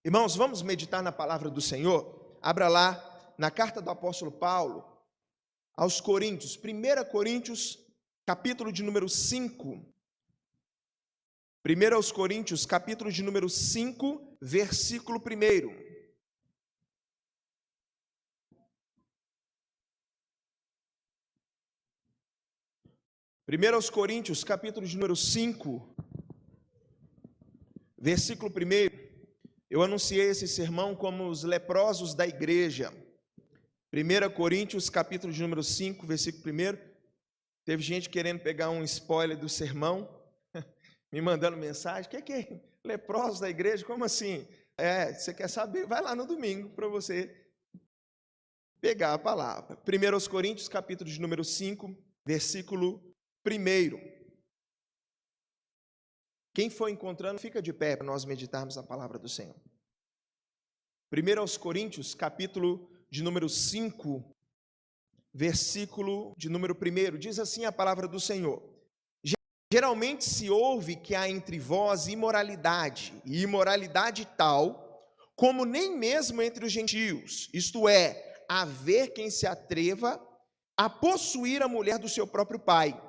Irmãos, vamos meditar na palavra do Senhor? Abra lá na carta do apóstolo Paulo aos Coríntios, 1 Coríntios, capítulo de número 5. 1 aos Coríntios, capítulo de número 5, versículo 1. 1 aos Coríntios, capítulo de número 5, versículo 1. Eu anunciei esse sermão como os leprosos da igreja. 1 Coríntios, capítulo de número 5, versículo 1. Teve gente querendo pegar um spoiler do sermão, me mandando mensagem. O que é leprosos da igreja? Como assim? Você quer saber? Vai lá no domingo para você pegar a palavra. 1 aos Coríntios, capítulo de número 5, versículo 1. Quem for encontrando, fica de pé para nós meditarmos a palavra do Senhor. 1 aos Coríntios, capítulo de número 5, versículo de número 1, diz assim a palavra do Senhor: Geralmente se ouve que há entre vós imoralidade, e imoralidade tal, como nem mesmo entre os gentios, isto é, haver quem se atreva a possuir a mulher do seu próprio pai.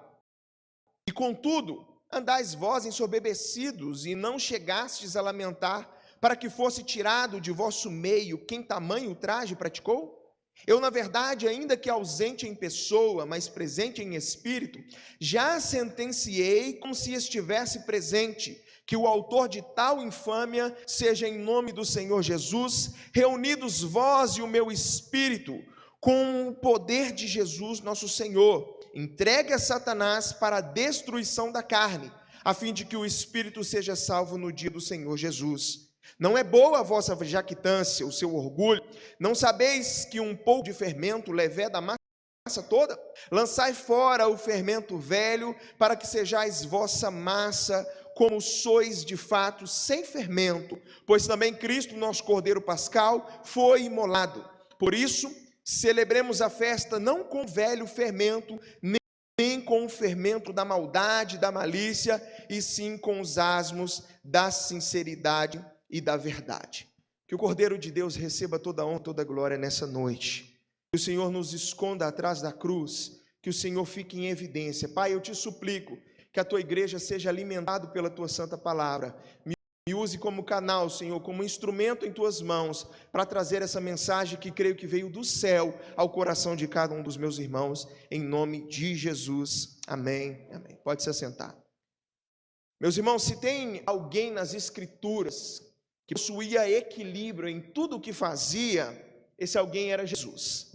E contudo, andais vós enssoberbecidos, e não chegastes a lamentar, para que fosse tirado de vosso meio quem tamanho ultraje praticou? Eu, na verdade, ainda que ausente em pessoa, mas presente em espírito, já sentenciei como se estivesse presente, que o autor de tal infâmia seja em nome do Senhor Jesus, reunidos vós e o meu espírito, com o poder de Jesus nosso Senhor, entregue a Satanás para a destruição da carne, a fim de que o espírito seja salvo no dia do Senhor Jesus. Não é boa a vossa jactância, o seu orgulho? Não sabeis que um pouco de fermento leveda a massa toda? Lançai fora o fermento velho, para que sejais vossa massa, como sois de fato sem fermento, pois também Cristo, nosso Cordeiro Pascal, foi imolado. Por isso, celebremos a festa não com velho fermento, nem com o fermento da maldade, da malícia, e sim com os asmos da sinceridade e da verdade. Que o Cordeiro de Deus receba toda a honra, toda a glória nessa noite. Que o Senhor nos esconda atrás da cruz, que o Senhor fique em evidência. Pai, eu te suplico que a tua igreja seja alimentada pela tua santa palavra. Me use como canal, Senhor, como instrumento em tuas mãos, para trazer essa mensagem que creio que veio do céu ao coração de cada um dos meus irmãos, em nome de Jesus. Amém. Amém. Pode se assentar. Meus irmãos, se tem alguém nas Escrituras que possuía equilíbrio em tudo o que fazia, esse alguém era Jesus.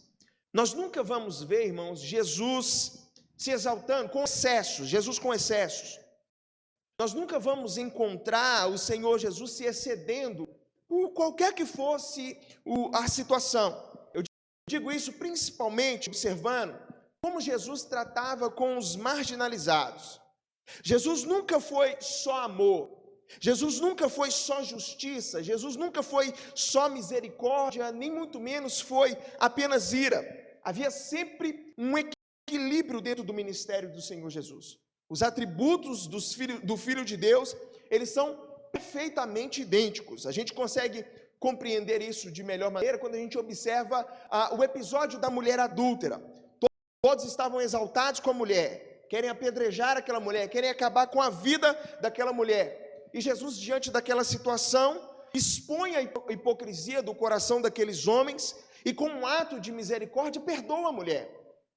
Nós nunca vamos ver, irmãos, Jesus se exaltando com excessos, Jesus com excessos. Nós nunca vamos encontrar o Senhor Jesus se excedendo por qualquer que fosse a situação. Eu digo isso principalmente observando como Jesus tratava com os marginalizados. Jesus nunca foi só amor, Jesus nunca foi só justiça, Jesus nunca foi só misericórdia, nem muito menos foi apenas ira. Havia sempre um equilíbrio dentro do ministério do Senhor Jesus. Os atributos do Filho de Deus, eles são perfeitamente idênticos. A gente consegue compreender isso de melhor maneira quando a gente observa o episódio da mulher adúltera. Todos estavam exaltados com a mulher, querem apedrejar aquela mulher, querem acabar com a vida daquela mulher. E Jesus, diante daquela situação, expõe a hipocrisia do coração daqueles homens e, com um ato de misericórdia, perdoa a mulher.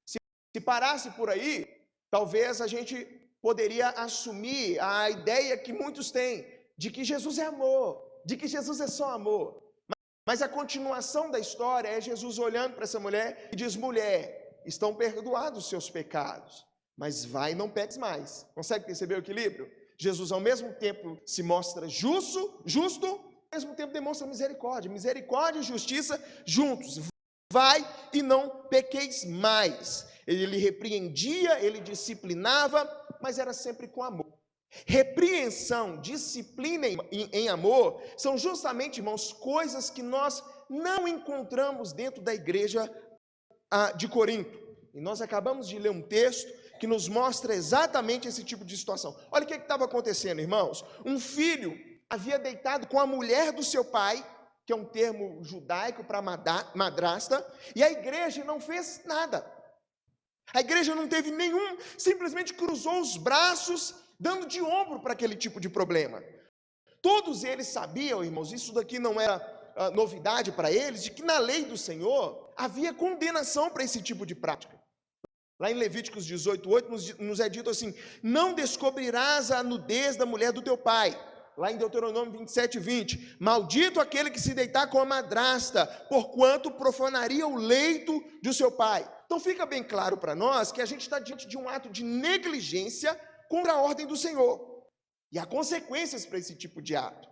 Se parasse por aí, talvez a gente poderia assumir a ideia que muitos têm, de que Jesus é amor, de que Jesus é só amor. Mas a continuação da história é Jesus olhando para essa mulher e diz: mulher, estão perdoados os seus pecados, mas vai e não peques mais. Consegue perceber o equilíbrio? Jesus ao mesmo tempo se mostra justo, ao mesmo tempo demonstra misericórdia. Misericórdia e justiça juntos. Vai e não pequeis mais. Ele repreendia, ele disciplinava, mas era sempre com amor. Repreensão, disciplina em amor são justamente, irmãos, coisas que nós não encontramos dentro da igreja de Corinto. E nós acabamos de ler um texto que nos mostra exatamente esse tipo de situação. Olha o que estava acontecendo, irmãos. Um filho havia deitado com a mulher do seu pai, que é um termo judaico para madrasta, e a igreja não fez nada. A igreja não teve nenhum, simplesmente cruzou os braços, dando de ombro para aquele tipo de problema. Todos eles sabiam, irmãos, isso daqui não era novidade para eles, de que na lei do Senhor havia condenação para esse tipo de prática. Lá em Levíticos 18:8 nos é dito assim: não descobrirás a nudez da mulher do teu pai. Lá em Deuteronômio 27:20, maldito aquele que se deitar com a madrasta, porquanto profanaria o leito do seu pai. Então fica bem claro para nós que a gente está diante de um ato de negligência contra a ordem do Senhor. E há consequências para esse tipo de ato,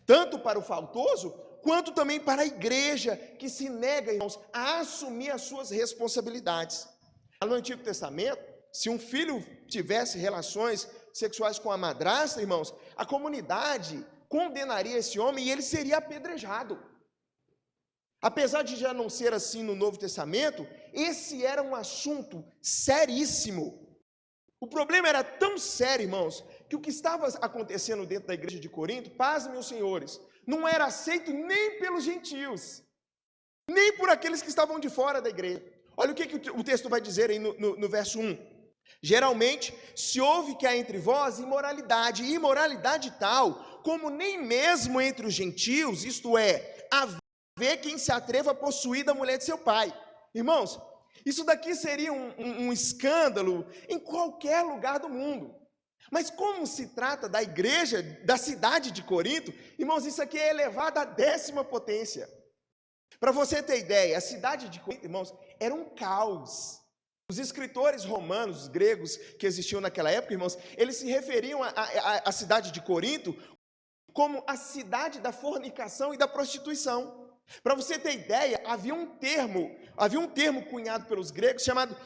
tanto para o faltoso, quanto também para a igreja, que se nega, irmãos, a assumir as suas responsabilidades. No Antigo Testamento, se um filho tivesse relações sexuais com a madrasta, irmãos, a comunidade condenaria esse homem e ele seria apedrejado. Apesar de já não ser assim no Novo Testamento, esse era um assunto seríssimo. O problema era tão sério, irmãos, que o que estava acontecendo dentro da igreja de Corinto, pasmem meus senhores, não era aceito nem pelos gentios, nem por aqueles que estavam de fora da igreja. Olha o que o texto vai dizer aí no verso 1. Geralmente, se ouve que há entre vós imoralidade, e imoralidade tal, como nem mesmo entre os gentios, isto é, haver quem se atreva a possuir da mulher de seu pai. Irmãos, isso daqui seria um escândalo em qualquer lugar do mundo. Mas como se trata da igreja, da cidade de Corinto, irmãos, isso aqui é elevado à 10ª potência. Para você ter ideia, a cidade de Corinto, irmãos, era um caos. Os escritores romanos, os gregos que existiam naquela época, irmãos, eles se referiam à cidade de Corinto como a cidade da fornicação e da prostituição. Para você ter ideia, havia um termo cunhado pelos gregos, chamado,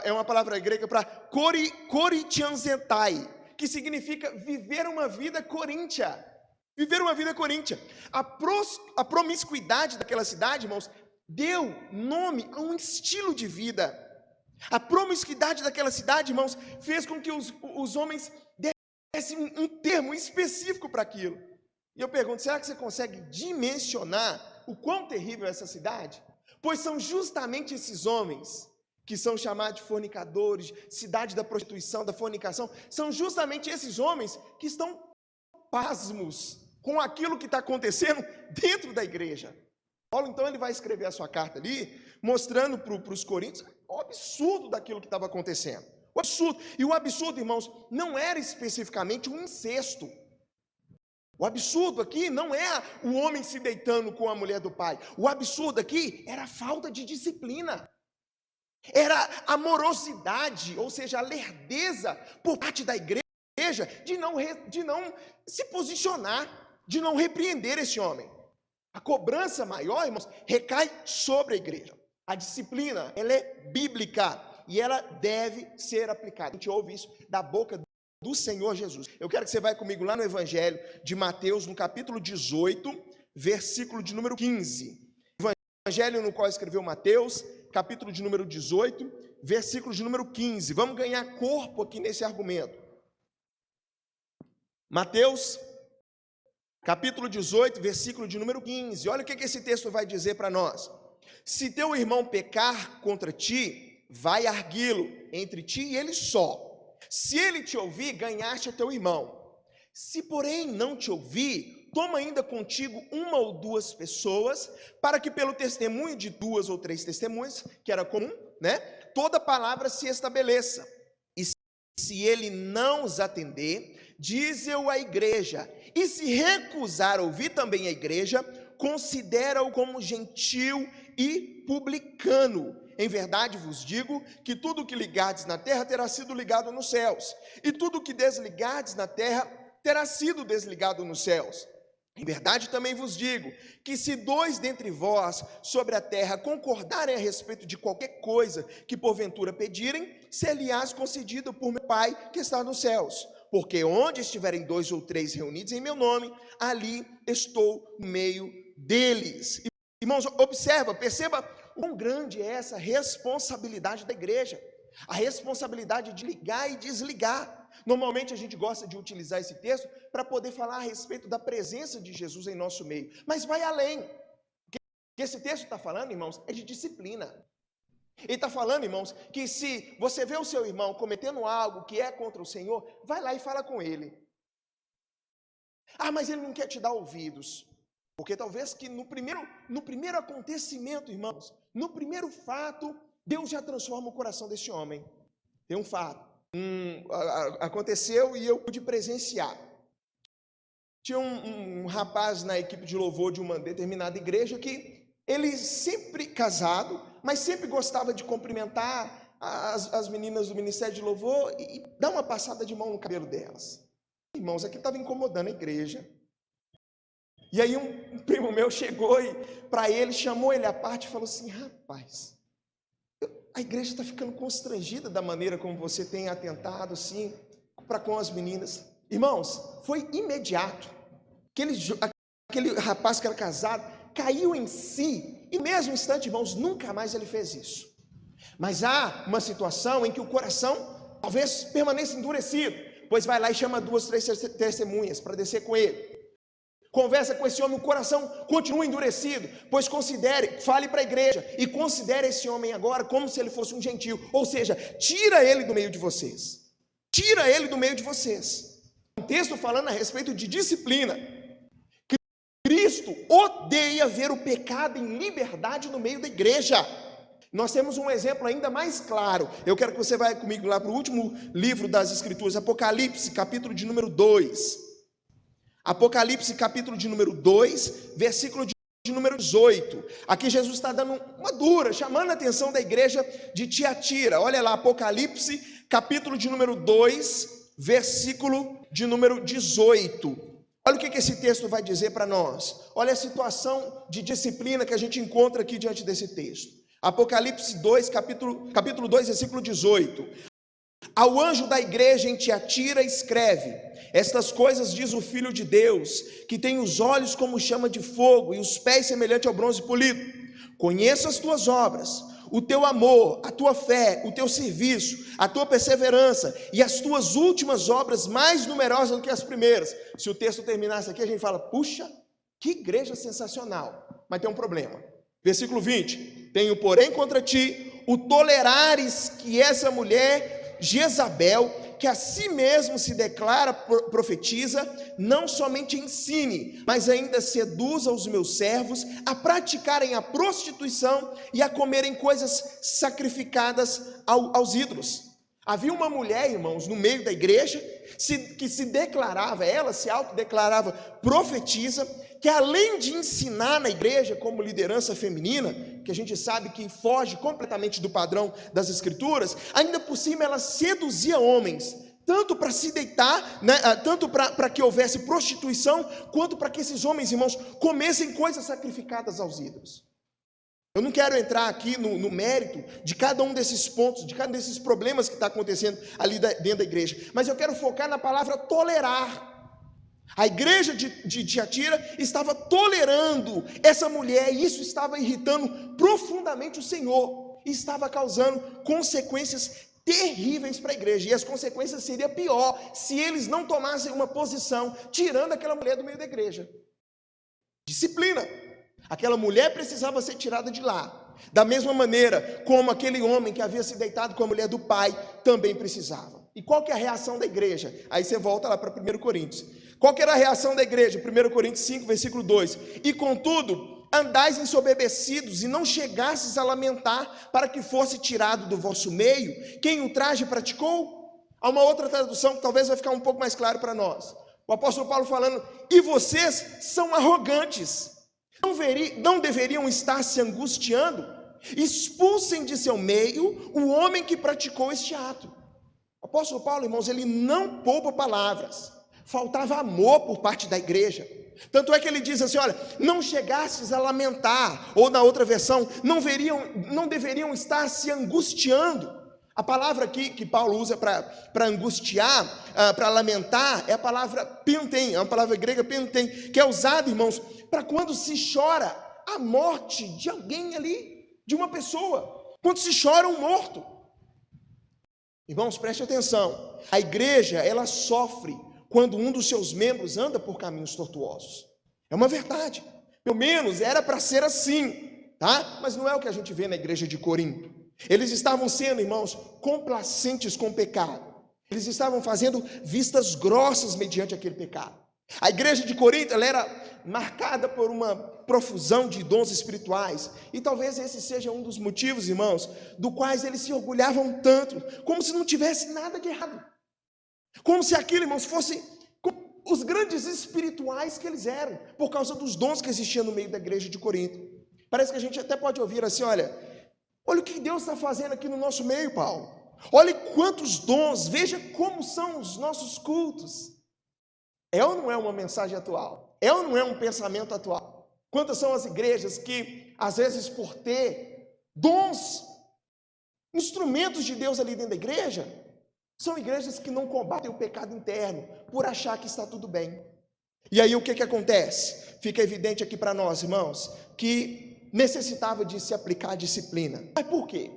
é uma palavra grega para koritianzentai, que significa viver uma vida coríntia. Viver uma vida coríntia. A promiscuidade daquela cidade, irmãos, deu nome a um estilo de vida. A promiscuidade daquela cidade, irmãos, fez com que os homens dessem um termo específico para aquilo. E eu pergunto, será que você consegue dimensionar o quão terrível é essa cidade? Pois são justamente esses homens que são chamados de fornicadores, cidade da prostituição, da fornicação, são justamente esses homens que estão pasmos com aquilo que está acontecendo dentro da igreja. Paulo, então, ele vai escrever a sua carta ali, mostrando para os coríntios o absurdo daquilo que estava acontecendo. O absurdo. E o absurdo, irmãos, não era especificamente um incesto. O absurdo aqui não é o homem se deitando com a mulher do pai. O absurdo aqui era a falta de disciplina. Era a morosidade, ou seja, a lerdeza por parte da igreja de não se posicionar, de não repreender esse homem. A cobrança maior, irmãos, recai sobre a igreja. A disciplina, ela é bíblica e ela deve ser aplicada. A gente ouve isso da boca do Senhor Jesus. Eu quero que você vá comigo lá no Evangelho de Mateus, no capítulo 18, versículo de número 15. Evangelho no qual escreveu Mateus, capítulo de número 18, versículo de número 15. Vamos ganhar corpo aqui nesse argumento. Mateus, capítulo 18, versículo de número 15. Olha o que esse texto vai dizer para nós. Se teu irmão pecar contra ti, vai arguí-lo entre ti e ele só. Se ele te ouvir, ganhaste o teu irmão. Se, porém, não te ouvir, toma ainda contigo uma ou duas pessoas, para que pelo testemunho de 2 ou 3 testemunhas, que era comum, né, toda palavra se estabeleça. E se ele não os atender, dize-o à igreja. E se recusar ouvir também a igreja, considera-o como gentil e publicano. Em verdade vos digo que tudo o que ligardes na terra terá sido ligado nos céus, e tudo o que desligardes na terra terá sido desligado nos céus. Em verdade também vos digo que se 2 dentre vós sobre a terra concordarem a respeito de qualquer coisa que porventura pedirem, ser-lhe-ás concedido por meu Pai que está nos céus. Porque onde estiverem 2 ou 3 reunidos em meu nome, ali estou no meio deles. Irmãos, perceba quão grande é essa responsabilidade da igreja. A responsabilidade de ligar e desligar. Normalmente a gente gosta de utilizar esse texto para poder falar a respeito da presença de Jesus em nosso meio, mas vai além. O que esse texto está falando, irmãos, é de disciplina. Ele está falando, irmãos, que se você vê o seu irmão cometendo algo que é contra o Senhor, vai lá e fala com ele. Ah, mas ele não quer te dar ouvidos. Porque talvez que no primeiro acontecimento, irmãos, no primeiro fato, Deus já transforma o coração desse homem. Tem um fato. Aconteceu e eu pude presenciar. Tinha um rapaz na equipe de louvor de uma determinada igreja que ele sempre casado, mas sempre gostava de cumprimentar as meninas do ministério de louvor e dar uma passada de mão no cabelo delas. Irmãos, aqui estava incomodando a igreja. E aí um primo meu chegou e para ele, chamou ele à parte e falou assim: rapaz, a igreja está ficando constrangida da maneira como você tem atentado assim para com as meninas. Irmãos, foi imediato. Aquele rapaz que era casado caiu em si e no mesmo instante, irmãos, nunca mais ele fez isso. Mas há uma situação em que o coração talvez permaneça endurecido, pois vai lá e chama 2, 3 testemunhas para descer com ele. Conversa com esse homem, o coração continua endurecido, pois fale para a igreja e considere esse homem agora como se ele fosse um gentio, ou seja, tira ele do meio de vocês. Tira ele do meio de vocês. Um texto falando a respeito de disciplina. Cristo odeia ver o pecado em liberdade no meio da igreja. Nós temos um exemplo ainda mais claro. Eu quero que você vá comigo lá para o último livro das Escrituras, Apocalipse, capítulo de número 2. Apocalipse, capítulo de número 2, versículo de número 18. Aqui Jesus está dando uma dura, chamando a atenção da igreja de Tiatira. Olha lá, Apocalipse, capítulo de número 2, versículo de número 18. Olha o que esse texto vai dizer para nós. Olha a situação de disciplina que a gente encontra aqui diante desse texto. Apocalipse 2, capítulo 2, versículo 18. Ao anjo da igreja em Tiatira escreve: estas coisas diz o Filho de Deus, que tem os olhos como chama de fogo e os pés semelhante ao bronze polido. Conheço as tuas obras, o teu amor, a tua fé, o teu serviço, a tua perseverança e as tuas últimas obras mais numerosas do que as primeiras. Se o texto terminasse aqui, a gente fala: puxa, que igreja sensacional. Mas tem um problema. Versículo 20: tenho porém contra ti o tolerares que essa mulher Jezabel, que a si mesmo se declara profetiza, não somente ensine, mas ainda seduza os meus servos a praticarem a prostituição e a comerem coisas sacrificadas aos ídolos. Havia uma mulher, irmãos, no meio da igreja, que se declarava, ela se autodeclarava profetisa, que além de ensinar na igreja como liderança feminina, que a gente sabe que foge completamente do padrão das escrituras, ainda por cima ela seduzia homens, tanto para se deitar, né, tanto para que houvesse prostituição, quanto para que esses homens, irmãos, comessem coisas sacrificadas aos ídolos. Eu não quero entrar aqui no mérito de cada um desses pontos, de cada um desses problemas que está acontecendo ali dentro da igreja, mas eu quero focar na palavra tolerar. A igreja de Tiatira estava tolerando essa mulher, e isso estava irritando profundamente o Senhor, e estava causando consequências terríveis para a igreja, e as consequências seriam pior se eles não tomassem uma posição, tirando aquela mulher do meio da igreja. Disciplina. Aquela mulher precisava ser tirada de lá, da mesma maneira como aquele homem que havia se deitado com a mulher do pai também precisava. E qual que é a reação da igreja? Aí você volta lá para 1 Coríntios. Qual que era a reação da igreja? 1 Coríntios 5, versículo 2. E contudo, andais ensoberbecidos e não chegasses a lamentar para que fosse tirado do vosso meio quem o traje praticou? Há uma outra tradução que talvez vai ficar um pouco mais claro para nós. O apóstolo Paulo falando: e vocês são arrogantes, não deveriam estar se angustiando? Expulsem de seu meio o homem que praticou este ato. O apóstolo Paulo, irmãos, ele não poupa palavras. Faltava amor por parte da igreja. Tanto é que ele diz assim: olha, não chegasses a lamentar, ou na outra versão, não deveriam estar se angustiando. A palavra aqui que Paulo usa para angustiar, para lamentar, é a palavra pintem, é uma palavra grega pintem, que é usada, irmãos, para quando se chora a morte de alguém ali, de uma pessoa, quando se chora um morto. Irmãos, preste atenção. A igreja, ela sofre quando um dos seus membros anda por caminhos tortuosos. É uma verdade. Pelo menos era para ser assim, tá? Mas não é o que a gente vê na igreja de Corinto. Eles estavam sendo, irmãos, complacentes com o pecado. Eles estavam fazendo vistas grossas mediante aquele pecado. A igreja de Corinto, ela era marcada por uma profusão de dons espirituais. E talvez esse seja um dos motivos, irmãos, do quais eles se orgulhavam tanto, como se não tivesse nada de errado. Como se aquilo, irmãos, fosse os grandes espirituais que eles eram, por causa dos dons que existiam no meio da igreja de Corinto. Parece que a gente até pode ouvir assim, olha o que Deus está fazendo aqui no nosso meio, Paulo. Olha quantos dons, veja como são os nossos cultos. É ou não é uma mensagem atual? É ou não é um pensamento atual? Quantas são as igrejas que, às vezes, por ter dons, instrumentos de Deus ali dentro da igreja, são igrejas que não combatem o pecado interno, por achar que está tudo bem. E aí o que acontece? Fica evidente aqui para nós, irmãos, que necessitava de se aplicar a disciplina. Mas por quê?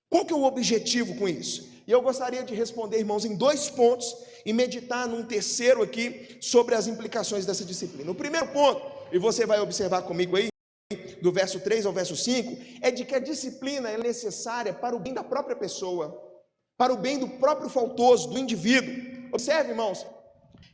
Qual que é o objetivo com isso? E eu gostaria de responder, irmãos, em 2 pontos e meditar num terceiro aqui sobre as implicações dessa disciplina. O primeiro ponto, e você vai observar comigo aí, do verso 3 ao verso 5, é de que a disciplina é necessária para o bem da própria pessoa, para o bem do próprio faltoso, do indivíduo. Observe, irmãos,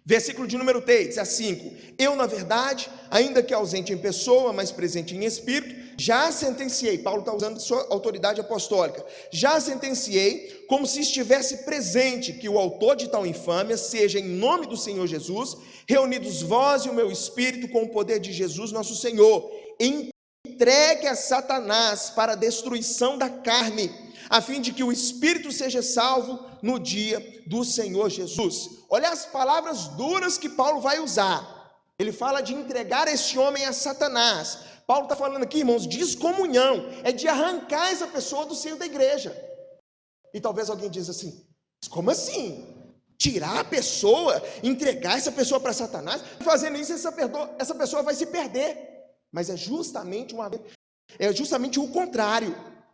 versículo de número 3 a 5. Eu, na verdade, ainda que ausente em pessoa, mas presente em espírito, já sentenciei, Paulo está usando sua autoridade apostólica, já sentenciei, como se estivesse presente, que o autor de tal infâmia seja, em nome do Senhor Jesus, reunidos vós e o meu espírito com o poder de Jesus nosso Senhor, entregue a Satanás para a destruição da carne, a fim de que o espírito seja salvo no dia do Senhor Jesus. Olha as palavras duras que Paulo vai usar. Ele fala de entregar esse homem a Satanás. Paulo está falando aqui, irmãos, de excomunhão, é de arrancar essa pessoa do seio da igreja. E talvez alguém diz assim, como assim? Tirar a pessoa, entregar essa pessoa para Satanás? Fazendo isso, essa pessoa vai se perder. Mas é justamente o contrário.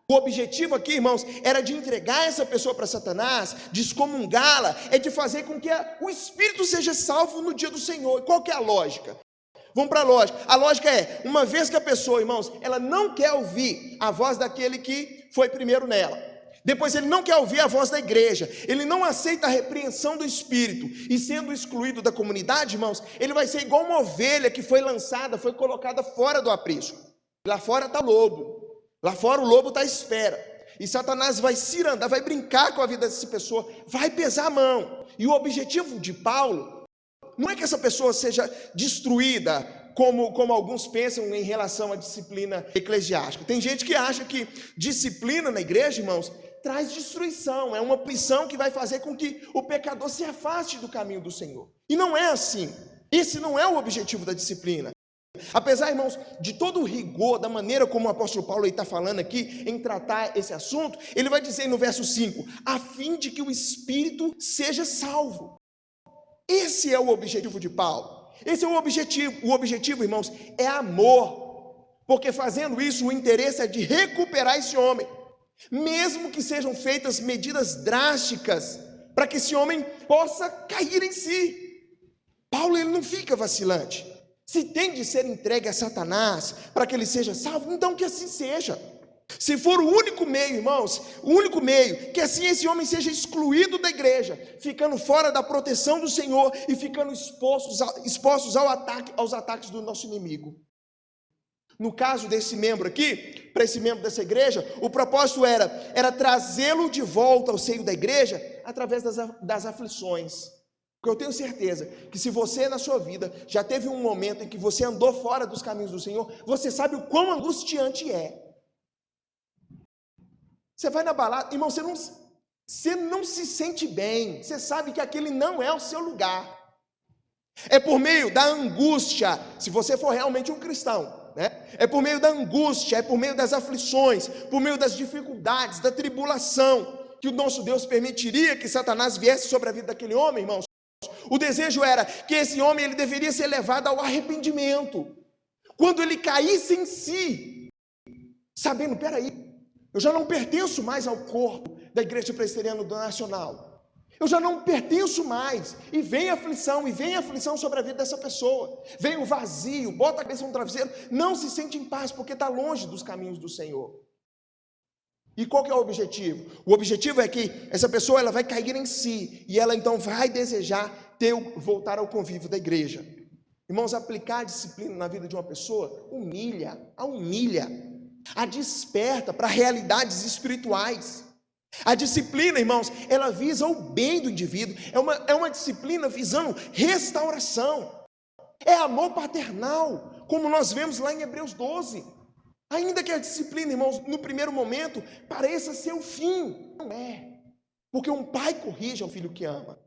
O objetivo aqui, irmãos, era de entregar essa pessoa para Satanás, de excomungá-la, é de fazer com que o espírito seja salvo no dia do Senhor. Qual que é a lógica? Vamos para a lógica. A lógica é, uma vez que a pessoa, irmãos, ela não quer ouvir a voz daquele que foi primeiro nela, depois ele não quer ouvir a voz da igreja, ele não aceita a repreensão do espírito, e sendo excluído da comunidade, irmãos, ele vai ser igual uma ovelha que foi lançada, foi colocada fora do aprisco. Lá fora está o lobo. Lá fora o lobo está à espera, e Satanás vai cirandar, vai brincar com a vida dessa pessoa, vai pesar a mão. E o objetivo de Paulo não é que essa pessoa seja destruída, como alguns pensam em relação à disciplina eclesiástica. Tem gente que acha que disciplina na igreja, irmãos, traz destruição, é uma prisão que vai fazer com que o pecador se afaste do caminho do Senhor. E não é assim. Esse não é o objetivo da disciplina. Apesar, irmãos, de todo o rigor, da maneira como o apóstolo Paulo está falando aqui, em tratar esse assunto, ele vai dizer no verso 5, a fim de que o espírito seja salvo. Esse é o objetivo de Paulo. Esse é o objetivo. O objetivo, irmãos, é amor, porque fazendo isso, o interesse é de recuperar esse homem, mesmo que sejam feitas medidas drásticas, para que esse homem possa cair em si. Paulo, ele não fica vacilante. Se tem de ser entregue a Satanás para que ele seja salvo, então que assim seja. Se for o único meio, irmãos, o único meio, que assim esse homem seja excluído da igreja, ficando fora da proteção do Senhor e ficando expostos aos ataques do nosso inimigo. No caso desse membro aqui, para esse membro dessa igreja, o propósito era trazê-lo de volta ao seio da igreja através das aflições. Porque eu tenho certeza que se você na sua vida já teve um momento em que você andou fora dos caminhos do Senhor, você sabe o quão angustiante é. Você vai na balada, irmão, você não se sente bem, você sabe que aquele não é o seu lugar. É por meio da angústia, se você for realmente um cristão, né? É por meio da angústia, é por meio das aflições, por meio das dificuldades, da tribulação, que o nosso Deus permitiria que Satanás viesse sobre a vida daquele homem, irmãos. O desejo era que esse homem ele deveria ser levado ao arrependimento. Quando ele caísse em si, sabendo, peraí, eu já não pertenço mais ao corpo da Igreja Presbiteriana do Nacional. Eu já não pertenço mais. E vem aflição sobre a vida dessa pessoa. Vem o vazio, bota a cabeça no travesseiro, não se sente em paz, porque está longe dos caminhos do Senhor. E qual que é o objetivo? O objetivo é que essa pessoa ela vai cair em si, e ela então vai desejar voltar ao convívio da igreja. Irmãos, aplicar a disciplina na vida de uma pessoa humilha, a desperta para realidades espirituais. A disciplina, irmãos, ela visa o bem do indivíduo, é uma disciplina visando restauração, é amor paternal, como nós vemos lá em Hebreus 12, ainda que a disciplina, irmãos, no primeiro momento, pareça ser o fim, não é, porque um pai corrige ao filho que ama,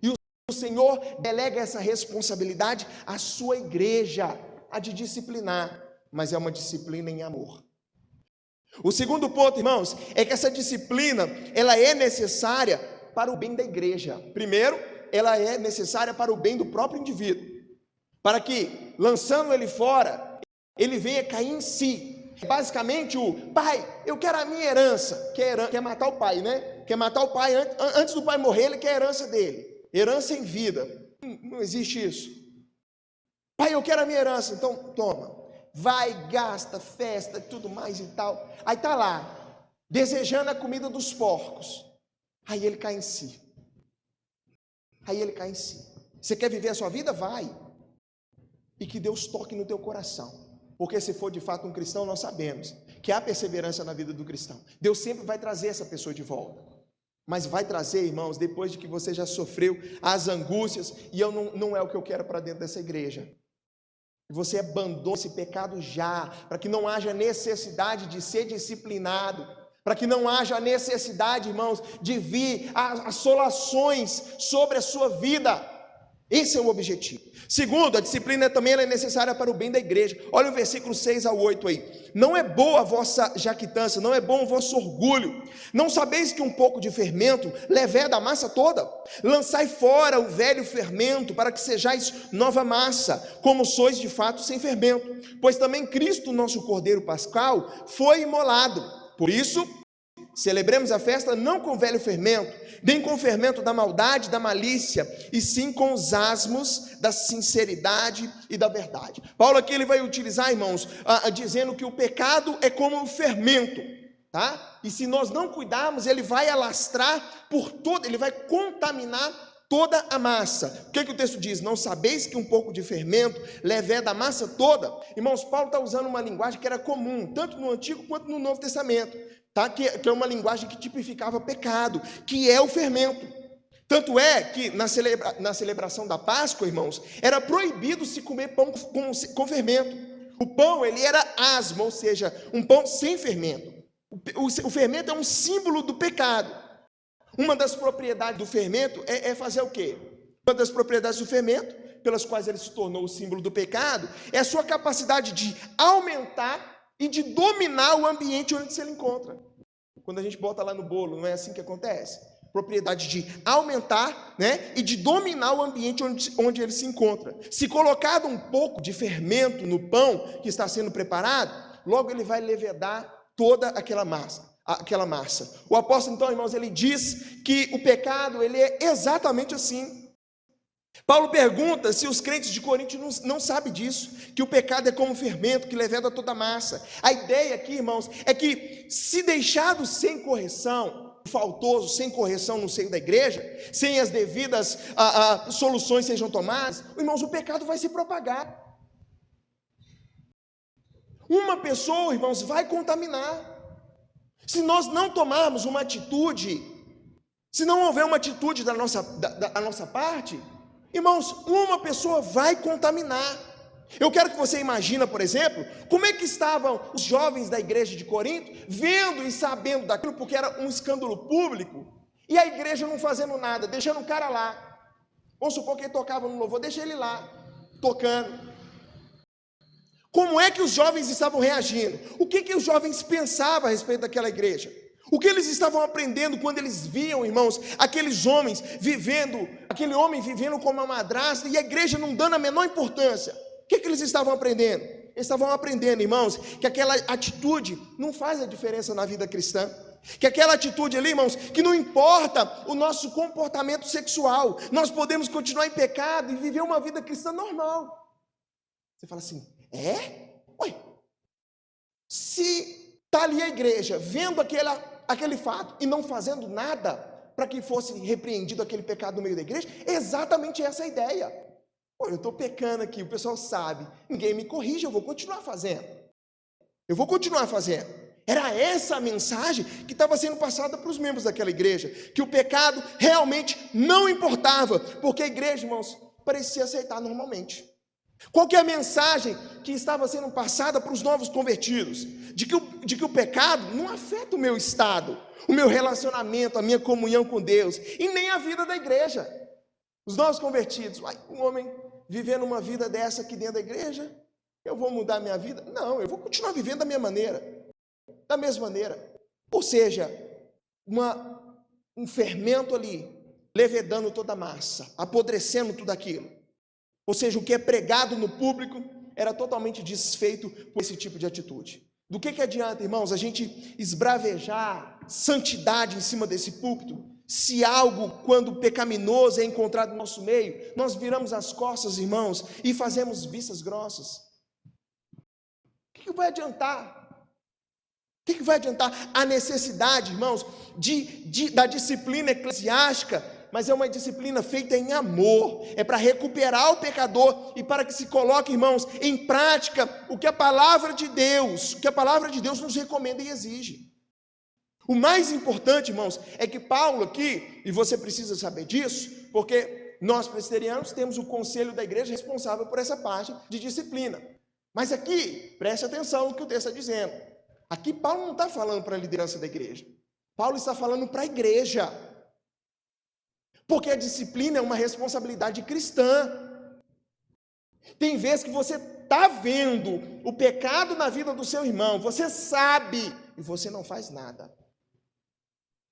e o Senhor delega essa responsabilidade à sua igreja, a de disciplinar, mas é uma disciplina em amor. O segundo ponto, irmãos, é que essa disciplina, ela é necessária para o bem da igreja. Primeiro, ela é necessária para o bem do próprio indivíduo, para que, lançando ele fora, ele venha cair em si. Basicamente, pai, eu quero a minha herança, quer matar o pai, né? Quer matar o pai, antes do pai morrer, ele quer a herança dele, herança em vida. Não existe isso. Pai, eu quero a minha herança, então toma. Vai, gasta, festa, tudo mais e tal. Aí está lá, desejando a comida dos porcos. Aí ele cai em si. Você quer viver a sua vida? Vai. E que Deus toque no teu coração. Porque se for de fato um cristão, nós sabemos que há perseverança na vida do cristão. Deus sempre vai trazer essa pessoa de volta. Mas vai trazer, irmãos, depois de que você já sofreu as angústias. E não é o que eu quero para dentro dessa igreja. Você abandone esse pecado já, para que não haja necessidade de ser disciplinado, para que não haja necessidade, irmãos, de vir assolações sobre a sua vida. Esse é o objetivo. Segundo, a disciplina também é necessária para o bem da igreja. Olha o versículo 6 ao 8 aí. Não é boa a vossa jactância, não é bom o vosso orgulho. Não sabeis que um pouco de fermento leveda a massa toda? Lançai fora o velho fermento, para que sejais nova massa, como sois de fato sem fermento. Pois também Cristo, nosso Cordeiro Pascal, foi imolado. Por isso, celebremos a festa não com velho fermento, nem com o fermento da maldade, da malícia, e sim com os asmos da sinceridade e da verdade. Paulo aqui ele vai utilizar, irmãos, dizendo que o pecado é como um fermento, tá? E se nós não cuidarmos, ele vai alastrar por todo, ele vai contaminar toda a massa. O que o texto diz? Não sabeis que um pouco de fermento leveda a massa toda? Irmãos, Paulo está usando uma linguagem que era comum, tanto no Antigo quanto no Novo Testamento. Tá? Que é uma linguagem que tipificava pecado, que é o fermento. Tanto é que na celebração da Páscoa, irmãos, era proibido se comer pão com fermento. O pão, ele era asmo, ou seja, um pão sem fermento. O fermento é um símbolo do pecado. Uma das propriedades do fermento é fazer o quê? Uma das propriedades do fermento, pelas quais ele se tornou o símbolo do pecado, é a sua capacidade de aumentar e de dominar o ambiente onde se encontra. Quando a gente bota lá no bolo, não é assim que acontece? Propriedade de aumentar, né, e de dominar o ambiente onde ele se encontra. Se colocado um pouco de fermento no pão que está sendo preparado, logo ele vai levedar toda aquela massa. O apóstolo, então, irmãos, ele diz que o pecado, ele é exatamente assim. Paulo pergunta se os crentes de Corinto não sabem disso, que o pecado é como um fermento que leveda toda a massa. A ideia aqui, irmãos, é que se deixado sem correção, faltoso, sem correção no seio da igreja, sem as devidas soluções sejam tomadas, irmãos, o pecado vai se propagar. Uma pessoa, irmãos, vai contaminar. Se nós não tomarmos uma atitude, se não houver uma atitude da nossa parte, irmãos, uma pessoa vai contaminar. Eu quero que você imagine, por exemplo, como é que estavam os jovens da igreja de Corinto, vendo e sabendo daquilo, porque era um escândalo público, e a igreja não fazendo nada, deixando o cara lá. Vamos supor que ele tocava no louvor, deixa ele lá, tocando. Como é que os jovens estavam reagindo? O que os jovens pensavam a respeito daquela igreja? O que eles estavam aprendendo quando eles viam, irmãos, aqueles homens vivendo, aquele homem vivendo como uma madrasta e a igreja não dando a menor importância? O que eles estavam aprendendo? Eles estavam aprendendo, irmãos, que aquela atitude não faz a diferença na vida cristã. Que aquela atitude ali, irmãos, que não importa o nosso comportamento sexual, nós podemos continuar em pecado e viver uma vida cristã normal. Você fala assim, Ué, se está ali a igreja vendo aquele fato e não fazendo nada para que fosse repreendido aquele pecado no meio da igreja, é exatamente essa a ideia. Eu estou pecando aqui, o pessoal sabe, ninguém me corrige, eu vou continuar fazendo. Era essa a mensagem que estava sendo passada para os membros daquela igreja, que o pecado realmente não importava, porque a igreja, irmãos, parecia aceitar normalmente. Qual que é a mensagem que estava sendo passada para os novos convertidos? De que o pecado não afeta o meu estado, o meu relacionamento, a minha comunhão com Deus, e nem a vida da igreja. Os novos convertidos, um homem vivendo uma vida dessa aqui dentro da igreja, eu vou mudar minha vida? Não, eu vou continuar vivendo da minha maneira, da mesma maneira. Ou seja, um fermento ali, levedando toda a massa, apodrecendo tudo aquilo. Ou seja, o que é pregado no público era totalmente desfeito por esse tipo de atitude. Do que adianta, irmãos, a gente esbravejar santidade em cima desse púlpito, se algo, quando pecaminoso, é encontrado no nosso meio, nós viramos as costas, irmãos, e fazemos vistas grossas? O que vai adiantar? O que vai adiantar? A necessidade, irmãos, da disciplina eclesiástica, mas é uma disciplina feita em amor, é para recuperar o pecador e para que se coloque, irmãos, em prática o que a palavra de Deus nos recomenda e exige. O mais importante, irmãos, é que Paulo aqui, e você precisa saber disso, porque nós presbiterianos temos o conselho da igreja responsável por essa parte de disciplina. Mas aqui, preste atenção no que o texto está dizendo. Aqui Paulo não está falando para a liderança da igreja. Paulo está falando para a igreja. Porque a disciplina é uma responsabilidade cristã. Tem vezes que você está vendo o pecado na vida do seu irmão, você sabe, e você não faz nada.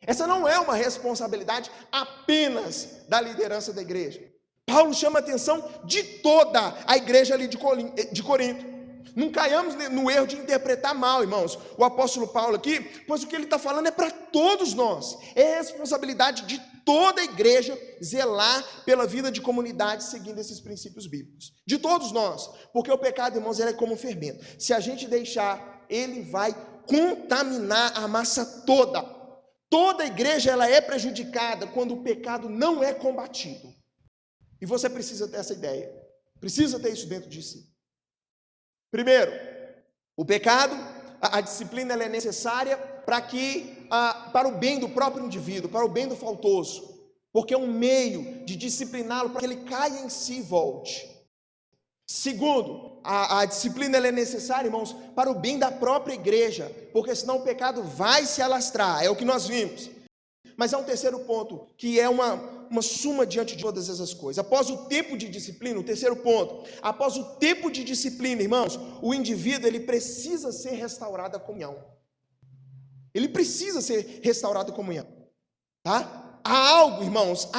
Essa não é uma responsabilidade apenas da liderança da igreja. Paulo chama a atenção de toda a igreja ali de Corinto. Não caiamos no erro de interpretar mal, irmãos, o apóstolo Paulo aqui, pois o que ele está falando é para todos nós. É responsabilidade de toda a igreja zelar pela vida de comunidade seguindo esses princípios bíblicos. De todos nós, porque o pecado, irmãos, ele é como um fermento. Se a gente deixar, ele vai contaminar a massa toda. Toda a igreja ela é prejudicada quando o pecado não é combatido. E você precisa ter essa ideia. Precisa ter isso dentro de si. Primeiro, o pecado, a disciplina ela é necessária para o bem do próprio indivíduo, para o bem do faltoso, porque é um meio de discipliná-lo para que ele caia em si e volte. Segundo, a disciplina ela é necessária, irmãos, para o bem da própria igreja, porque senão o pecado vai se alastrar, é o que nós vimos. Mas há um terceiro ponto, que é uma suma diante de todas essas coisas. Após o tempo de disciplina, o terceiro ponto, após o tempo de disciplina, irmãos, o indivíduo ele precisa ser restaurado à comunhão. Ele precisa ser restaurado à comunhão. Tá? Há algo, irmãos,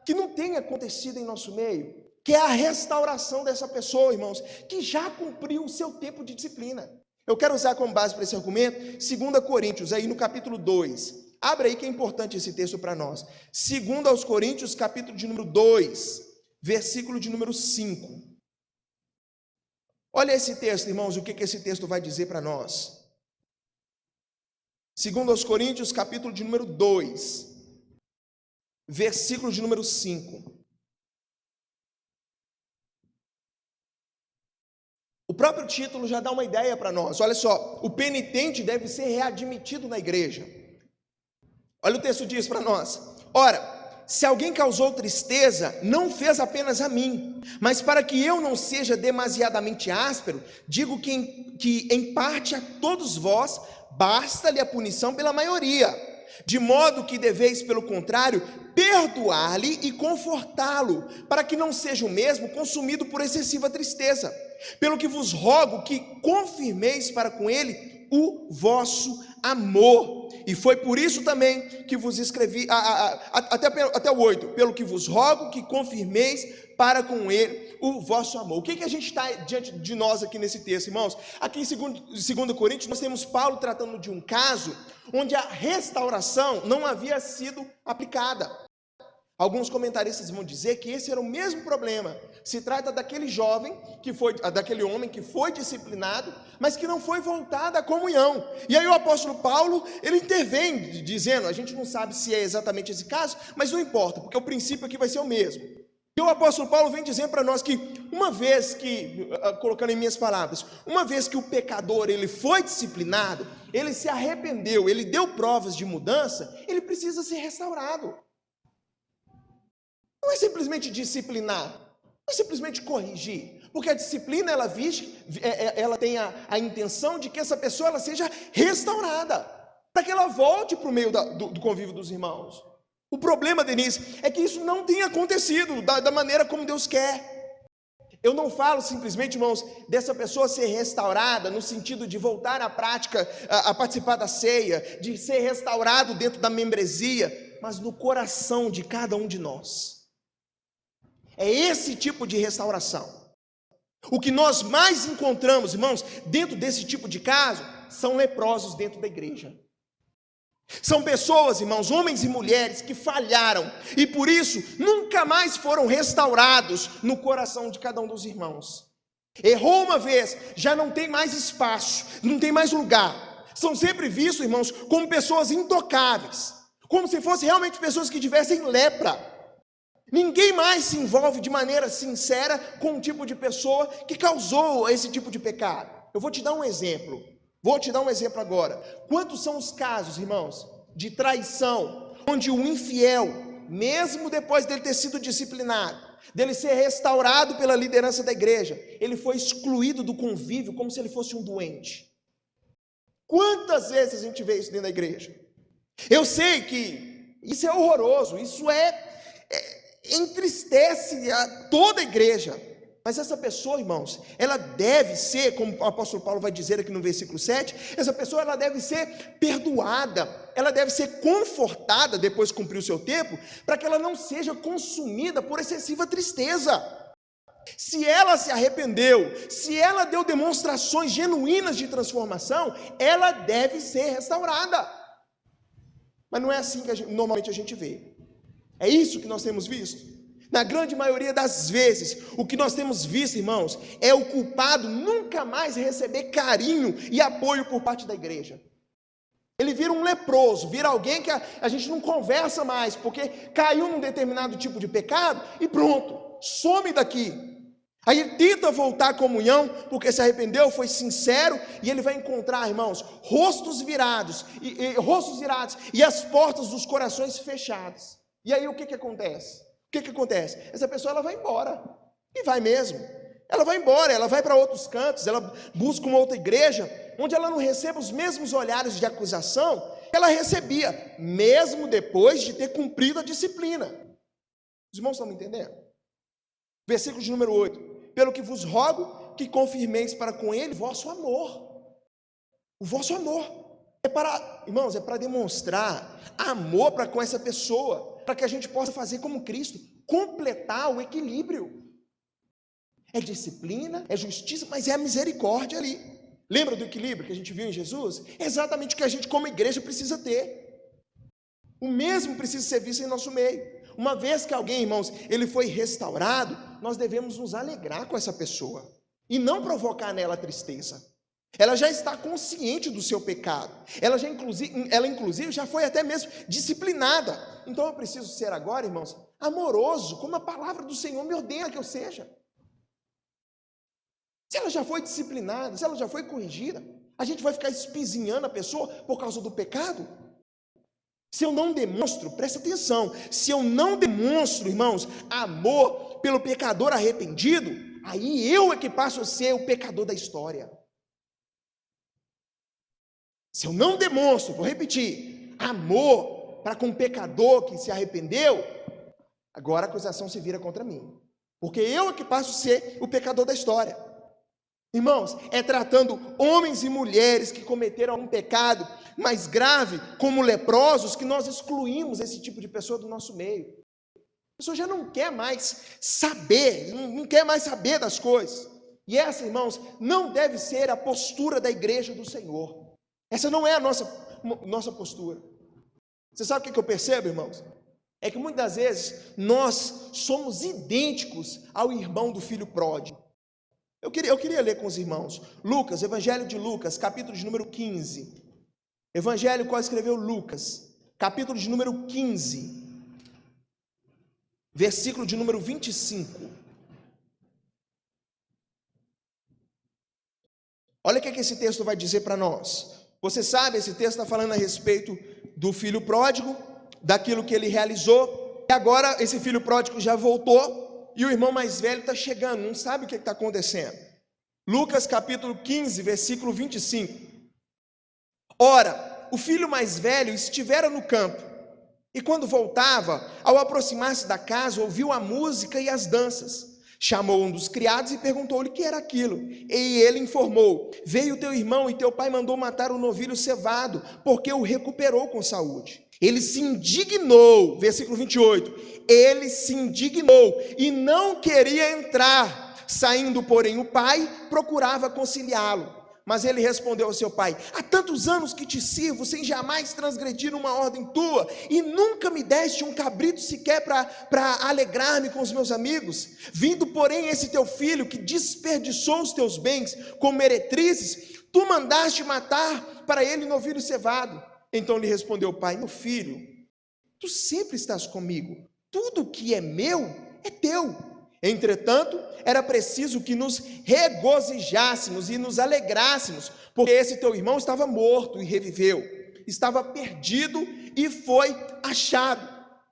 que não tem acontecido em nosso meio, que é a restauração dessa pessoa, irmãos, que já cumpriu o seu tempo de disciplina. Eu quero usar como base para esse argumento 2 Coríntios, aí no capítulo 2. Abre aí que é importante esse texto para nós. 2 Coríntios, capítulo de número 2, versículo de número 5. Olha esse texto, irmãos, o que esse texto vai dizer para nós. 2 Coríntios, capítulo de número 2, versículo de número 5. O próprio título já dá uma ideia para nós. Olha só, o penitente deve ser readmitido na igreja. Olha o texto diz para nós. Ora, se alguém causou tristeza, não fez apenas a mim, mas para que eu não seja demasiadamente áspero, digo que em parte a todos vós basta-lhe a punição pela maioria, de modo que deveis, pelo contrário, perdoar-lhe e confortá-lo, para que não seja o mesmo consumido por excessiva tristeza. Pelo que vos rogo que confirmeis para com ele o vosso amor. E foi por isso também que vos escrevi, até o 8, pelo que vos rogo que confirmeis para com ele o vosso amor. O que a gente está diante de nós aqui nesse texto, irmãos? Aqui em 2 Coríntios, nós temos Paulo tratando de um caso onde a restauração não havia sido aplicada. Alguns comentaristas vão dizer que esse era o mesmo problema. Se trata daquele daquele homem que foi disciplinado, mas que não foi voltado à comunhão. E aí o apóstolo Paulo, ele intervém dizendo, a gente não sabe se é exatamente esse caso, mas não importa, porque o princípio aqui vai ser o mesmo. E o apóstolo Paulo vem dizendo para nós que uma vez que, colocando em minhas palavras, uma vez que o pecador ele foi disciplinado, ele se arrependeu, ele deu provas de mudança, ele precisa ser restaurado. Não é simplesmente disciplinar, não é simplesmente corrigir, porque a disciplina ela tem a intenção de que essa pessoa ela seja restaurada, para que ela volte para o meio do convívio dos irmãos. O problema, Denise, é que isso não tem acontecido da maneira como Deus quer. Eu não falo simplesmente, irmãos, dessa pessoa ser restaurada no sentido de voltar à prática, a participar da ceia, de ser restaurado dentro da membresia, mas no coração de cada um de nós. É esse tipo de restauração. O que nós mais encontramos, irmãos, dentro desse tipo de caso, são leprosos dentro da igreja. São pessoas, irmãos, homens e mulheres que falharam e por isso nunca mais foram restaurados no coração de cada um dos irmãos. Errou uma vez, já não tem mais espaço, não tem mais lugar. São sempre vistos, irmãos, como pessoas intocáveis, como se fossem realmente pessoas que tivessem lepra. Ninguém mais se envolve de maneira sincera com um tipo de pessoa que causou esse tipo de pecado. Eu vou te dar um exemplo. Agora. Quantos são os casos, irmãos, de traição, onde o infiel, mesmo depois dele ter sido disciplinado, dele ser restaurado pela liderança da igreja, ele foi excluído do convívio como se ele fosse um doente? Quantas vezes a gente vê isso dentro da igreja? Eu sei que isso é horroroso, isso entristece toda a igreja, mas essa pessoa, irmãos, ela deve ser, como o apóstolo Paulo vai dizer aqui no versículo 7, essa pessoa ela deve ser perdoada, ela deve ser confortada depois de cumprir o seu tempo, para que ela não seja consumida por excessiva tristeza. Se ela se arrependeu, se ela deu demonstrações genuínas de transformação, ela deve ser restaurada. Mas não é assim que normalmente a gente vê. É isso que nós temos visto. Na grande maioria das vezes, o que nós temos visto, irmãos, é o culpado nunca mais receber carinho e apoio por parte da igreja. Ele vira um leproso, vira alguém que a gente não conversa mais, porque caiu num determinado tipo de pecado e pronto, some daqui. Aí ele tenta voltar à comunhão, porque se arrependeu, foi sincero, e ele vai encontrar, irmãos, rostos virados e as portas dos corações fechadas. E aí o que acontece? O que acontece? Essa pessoa ela vai embora, e vai mesmo. Ela vai embora, ela vai para outros cantos, ela busca uma outra igreja, onde ela não recebe os mesmos olhares de acusação que ela recebia, mesmo depois de ter cumprido a disciplina. Os irmãos estão me entendendo? Versículo de número 8. Pelo que vos rogo que confirmeis para com ele vosso amor. O vosso amor. Irmãos, é para demonstrar amor para com essa pessoa, para que a gente possa fazer como Cristo, completar o equilíbrio. É disciplina, é justiça, mas é a misericórdia ali. Lembra do equilíbrio que a gente viu em Jesus? É exatamente o que a gente como igreja precisa ter. O mesmo precisa ser visto em nosso meio. Uma vez que alguém, irmãos, ele foi restaurado, nós devemos nos alegrar com essa pessoa e não provocar nela tristeza. Ela já está consciente do seu pecado. Ela inclusive já foi até mesmo disciplinada. Então eu preciso ser agora, irmãos, amoroso, como a palavra do Senhor me ordena que eu seja. Se ela já foi disciplinada, se ela já foi corrigida, a gente vai ficar espizinhando a pessoa por causa do pecado? Se eu não demonstro, presta atenção, se eu não demonstro, irmãos, amor pelo pecador arrependido, aí eu é que passo a ser o pecador da história. Se eu não demonstro, vou repetir, amor para com o pecador que se arrependeu, agora a acusação se vira contra mim. Porque eu é que passo a ser o pecador da história. Irmãos, é tratando homens e mulheres que cometeram um pecado mais grave, como leprosos, que nós excluímos esse tipo de pessoa do nosso meio. A pessoa já não quer mais saber, não quer mais saber das coisas. E essa, irmãos, não deve ser a postura da igreja do Senhor. Essa não é a nossa postura. Você sabe o que eu percebo, irmãos? É que muitas vezes nós somos idênticos ao irmão do filho pródigo. Eu queria ler com os irmãos. Lucas, Evangelho de Lucas, capítulo de número 15. Evangelho qual escreveu Lucas, capítulo de número 15, versículo de número 25. Olha o que esse texto vai dizer para nós. Você sabe, esse texto está falando a respeito do filho pródigo, daquilo que ele realizou, e agora esse filho pródigo já voltou, e o irmão mais velho está chegando, não sabe o que está acontecendo. Lucas capítulo 15, versículo 25. Ora, o filho mais velho estivera no campo, e quando voltava, ao aproximar-se da casa, ouviu a música e as danças. Chamou um dos criados e perguntou-lhe o que era aquilo. E ele informou: veio teu irmão e teu pai mandou matar o novilho cevado, porque o recuperou com saúde. Ele se indignou, versículo 28, ele se indignou e não queria entrar. Saindo, porém, o pai procurava conciliá-lo. Mas ele respondeu ao seu pai: há tantos anos que te sirvo, sem jamais transgredir uma ordem tua, e nunca me deste um cabrito sequer para alegrar-me com os meus amigos. Vindo, porém, esse teu filho, que desperdiçou os teus bens com meretrizes, tu mandaste matar para ele novilho cevado. Então lhe respondeu o pai: meu filho, tu sempre estás comigo, tudo que é meu é teu. Entretanto, era preciso que nos regozijássemos e nos alegrássemos, porque esse teu irmão estava morto e reviveu, estava perdido e foi achado.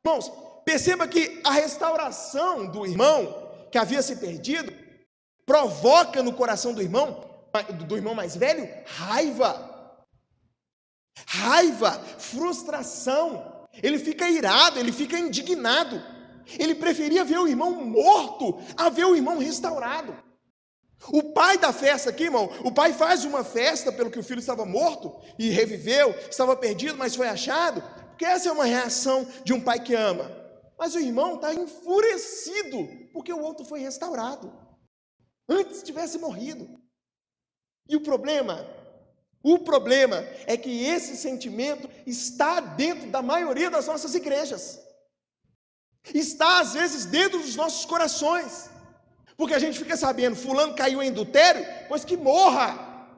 Irmãos, perceba que a restauração do irmão que havia se perdido provoca no coração do irmão mais velho raiva, frustração. Ele fica irado, ele fica indignado. Ele preferia ver o irmão morto a ver o irmão restaurado. O pai da festa aqui, irmão, o pai faz uma festa pelo que o filho estava morto e reviveu, estava perdido, mas foi achado, porque essa é uma reação de um pai que ama. Mas o irmão está enfurecido porque o outro foi restaurado, antes tivesse morrido. E o problema é que esse sentimento está dentro da maioria das nossas igrejas. Está às vezes dentro dos nossos corações, porque a gente fica sabendo: fulano caiu em adultério, pois que morra.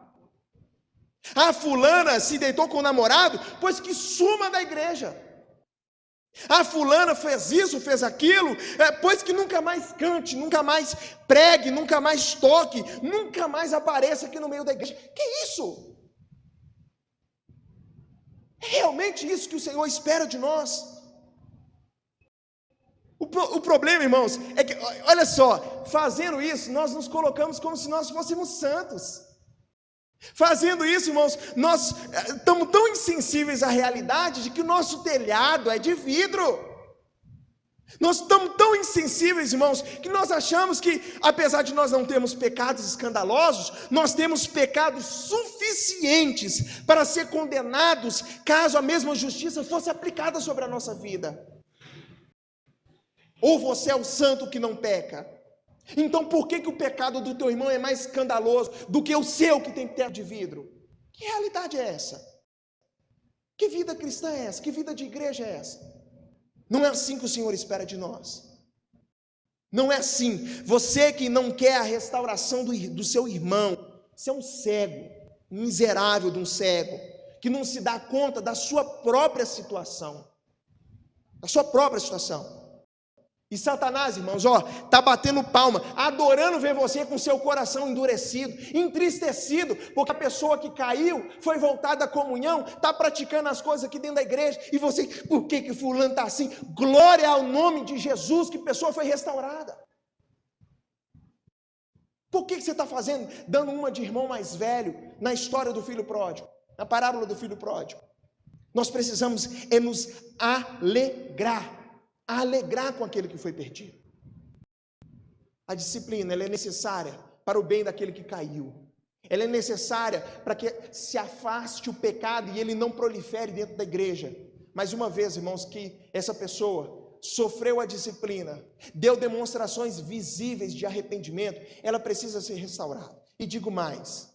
A fulana se deitou com o namorado, pois que suma da igreja. A fulana fez isso, fez aquilo, pois que nunca mais cante, nunca mais pregue, nunca mais toque, nunca mais apareça aqui no meio da igreja. Que isso? É realmente isso que o Senhor espera de nós? O problema, irmãos, é que, olha só, fazendo isso, nós nos colocamos como se nós fôssemos santos. Fazendo isso, irmãos, nós estamos tão insensíveis à realidade de que o nosso telhado é de vidro. Nós estamos tão insensíveis, irmãos, que nós achamos que, apesar de nós não termos pecados escandalosos, nós temos pecados suficientes para ser condenados caso a mesma justiça fosse aplicada sobre a nossa vida. Ou você é o santo que não peca? Então por que o pecado do teu irmão é mais escandaloso do que o seu que tem teto de vidro? Que realidade é essa? Que vida cristã é essa? Que vida de igreja é essa? Não é assim que o Senhor espera de nós. Não é assim. Você que não quer a restauração do seu irmão, você é um cego, um miserável de um cego, que não se dá conta da sua própria situação. Da sua própria situação. E Satanás, irmãos, está batendo palma, adorando ver você com seu coração endurecido, entristecido, porque a pessoa que caiu, foi voltada à comunhão, está praticando as coisas aqui dentro da igreja, e você, por que fulano está assim? Glória ao nome de Jesus, que pessoa foi restaurada. Por que você está fazendo, dando uma de irmão mais velho, na história do filho pródigo, na parábola do filho pródigo? Nós precisamos nos alegrar com aquele que foi perdido. A disciplina, ela é necessária para o bem daquele que caiu. Ela é necessária para que se afaste o pecado e ele não prolifere dentro da igreja. Mais uma vez, irmãos, que essa pessoa sofreu a disciplina, deu demonstrações visíveis de arrependimento, ela precisa ser restaurada. E digo mais,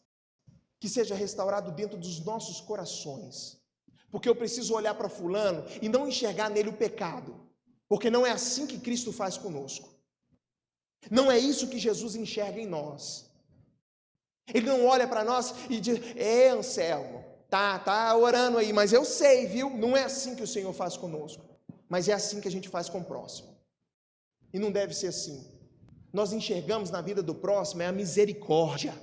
que seja restaurado dentro dos nossos corações, porque eu preciso olhar para fulano e não enxergar nele o pecado, porque não é assim que Cristo faz conosco, não é isso que Jesus enxerga em nós. Ele não olha para nós e diz: Anselmo, tá orando aí, mas eu sei, viu? Não é assim que o Senhor faz conosco, mas é assim que a gente faz com o próximo, e não deve ser assim. Nós enxergamos na vida do próximo a misericórdia,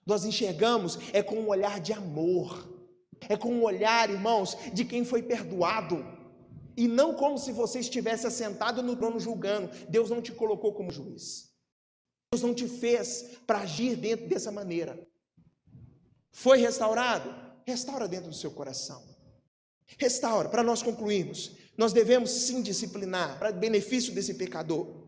nós enxergamos com um olhar de amor, com um olhar, irmãos, de quem foi perdoado, e não como se você estivesse assentado no trono julgando. Deus não te colocou como juiz, Deus não te fez para agir dentro dessa maneira. Foi restaurado? Restaura dentro do seu coração, restaura. Para nós concluirmos, nós devemos sim disciplinar, para benefício desse pecador,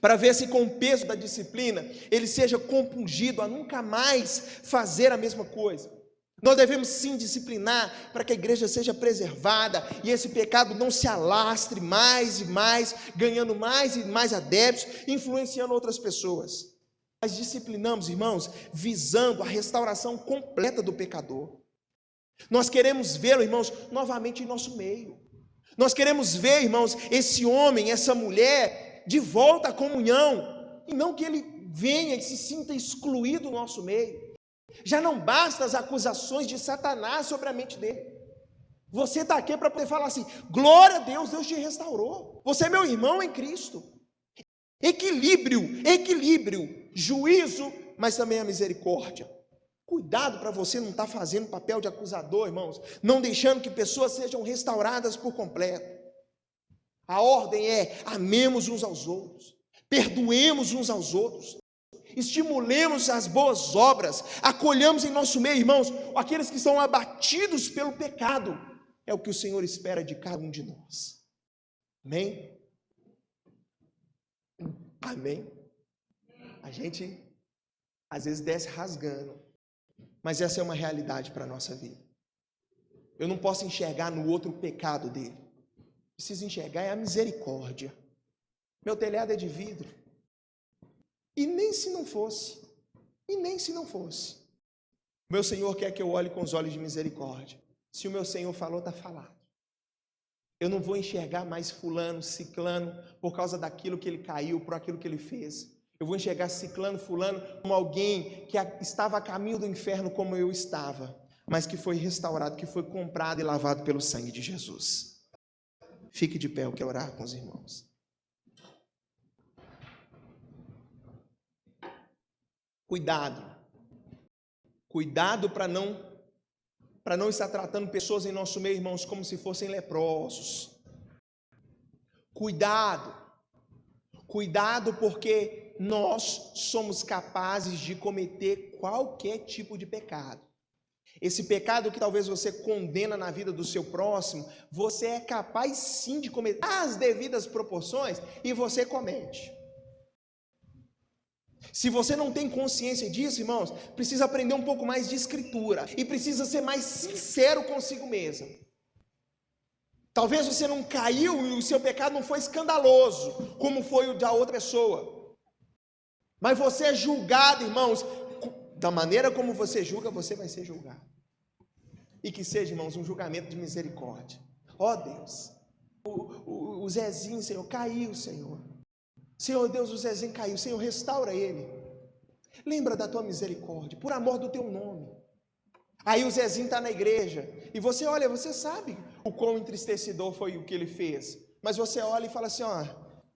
para ver se com o peso da disciplina, ele seja compungido a nunca mais fazer a mesma coisa. Nós devemos sim disciplinar para que a igreja seja preservada e esse pecado não se alastre mais e mais, ganhando mais e mais adeptos, influenciando outras pessoas. Mas disciplinamos, irmãos, visando a restauração completa do pecador. Nós queremos vê-lo, irmãos, novamente em nosso meio. Nós queremos ver, irmãos, esse homem, essa mulher, de volta à comunhão, e não que ele venha e se sinta excluído do nosso meio. Já não basta as acusações de Satanás sobre a mente dele. Você está aqui para poder falar assim: glória a Deus, Deus te restaurou, você é meu irmão em Cristo. Equilíbrio, juízo, mas também a misericórdia. Cuidado para você não estar fazendo papel de acusador, irmãos, não deixando que pessoas sejam restauradas por completo. A ordem é: amemos uns aos outros, perdoemos uns aos outros, estimulemos as boas obras, acolhamos em nosso meio, irmãos, aqueles que estão abatidos pelo pecado. É o que o Senhor espera de cada um de nós. Amém? Amém? A gente às vezes desce rasgando, mas essa é uma realidade para a nossa vida. Eu não posso enxergar no outro o pecado dele, preciso enxergar a misericórdia. Meu telhado é de vidro, e nem se não fosse, meu Senhor quer que eu olhe com os olhos de misericórdia. Se o meu Senhor falou, está falado. Eu não vou enxergar mais fulano, ciclano, por causa daquilo que ele caiu, por aquilo que ele fez. Eu vou enxergar ciclano, fulano, como alguém que estava a caminho do inferno como eu estava, mas que foi restaurado, que foi comprado e lavado pelo sangue de Jesus. Fique de pé, eu quero orar com os irmãos. Cuidado para não estar tratando pessoas em nosso meio, irmãos, como se fossem leprosos. Cuidado porque nós somos capazes de cometer qualquer tipo de pecado. Esse pecado que talvez você condena na vida do seu próximo, você é capaz sim de cometer as devidas proporções, e você comete. Se você não tem consciência disso, irmãos, precisa aprender um pouco mais de escritura e precisa ser mais sincero consigo mesmo. Talvez você não caiu e o seu pecado não foi escandaloso, como foi o da outra pessoa, mas você é julgado, irmãos, da maneira como você julga, você vai ser julgado. E que seja, irmãos, um julgamento de misericórdia. Ó Deus, o Zezinho, Senhor, caiu, Senhor. Senhor Deus, o Zezinho caiu, Senhor, restaura ele. Lembra da tua misericórdia, por amor do teu nome. Aí o Zezinho está na igreja, e você olha, você sabe o quão entristecedor foi o que ele fez. Mas você olha e fala assim,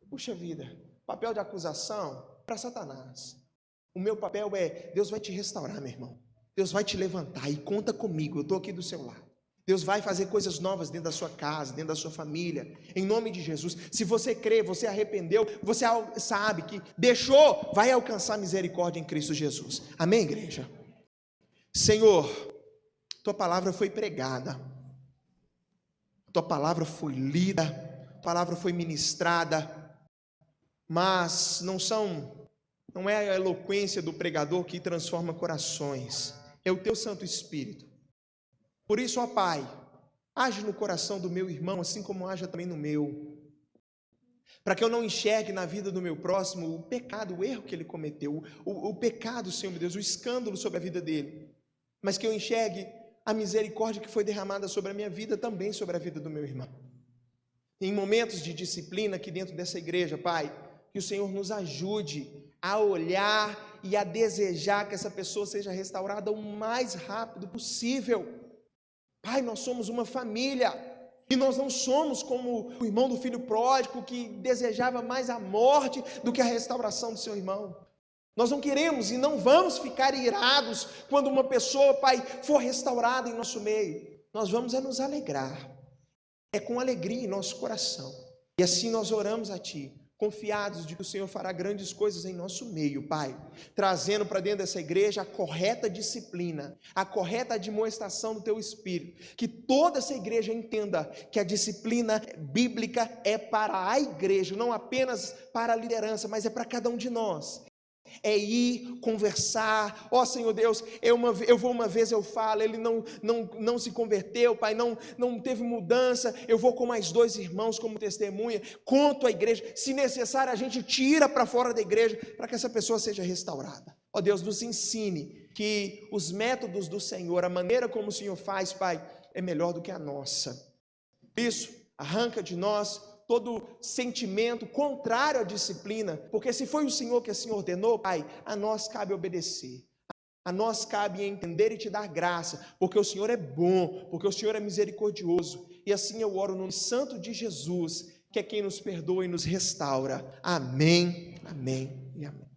puxa vida, papel de acusação para Satanás. O meu papel é, Deus vai te restaurar, meu irmão. Deus vai te levantar e conta comigo, eu estou aqui do seu lado. Deus vai fazer coisas novas dentro da sua casa, dentro da sua família, em nome de Jesus. Se você crê, você arrependeu, você sabe que deixou, vai alcançar misericórdia em Cristo Jesus. Amém, igreja? Senhor, tua palavra foi pregada, tua palavra foi lida, tua palavra foi ministrada, mas não são Não é a eloquência do pregador que transforma corações, é o teu Santo Espírito. Por isso, ó Pai, age no coração do meu irmão, assim como haja também no meu, para que eu não enxergue na vida do meu próximo o pecado, o erro que ele cometeu, o pecado, Senhor meu Deus, o escândalo sobre a vida dele, mas que eu enxergue a misericórdia que foi derramada sobre a minha vida, também sobre a vida do meu irmão. Em momentos de disciplina aqui dentro dessa igreja, Pai, que o Senhor nos ajude a olhar e a desejar que essa pessoa seja restaurada o mais rápido possível. Pai, nós somos uma família, e nós não somos como o irmão do filho pródigo, que desejava mais a morte do que a restauração do seu irmão. Nós não queremos e não vamos ficar irados quando uma pessoa, Pai, for restaurada em nosso meio. Nós vamos nos alegrar, é com alegria em nosso coração, e assim nós oramos a Ti, confiados de que o Senhor fará grandes coisas em nosso meio, Pai, trazendo para dentro dessa igreja a correta disciplina, a correta demonstração do Teu Espírito, que toda essa igreja entenda que a disciplina bíblica é para a igreja, não apenas para a liderança, mas é para cada um de nós. É ir conversar, ó Senhor Deus, eu vou uma vez, eu falo, ele não se converteu, Pai, não teve mudança, eu vou com mais 2 irmãos como testemunha, conto a igreja, se necessário a gente tira para fora da igreja, para que essa pessoa seja restaurada. Ó Deus, nos ensine que os métodos do Senhor, a maneira como o Senhor faz, Pai, é melhor do que a nossa. Isso, arranca de nós todo sentimento contrário à disciplina, porque se foi o Senhor que assim ordenou, Pai, a nós cabe obedecer, a nós cabe entender e Te dar graça, porque o Senhor é bom, porque o Senhor é misericordioso, e assim eu oro no nome santo de Jesus, que é quem nos perdoa e nos restaura. Amém, amém e amém.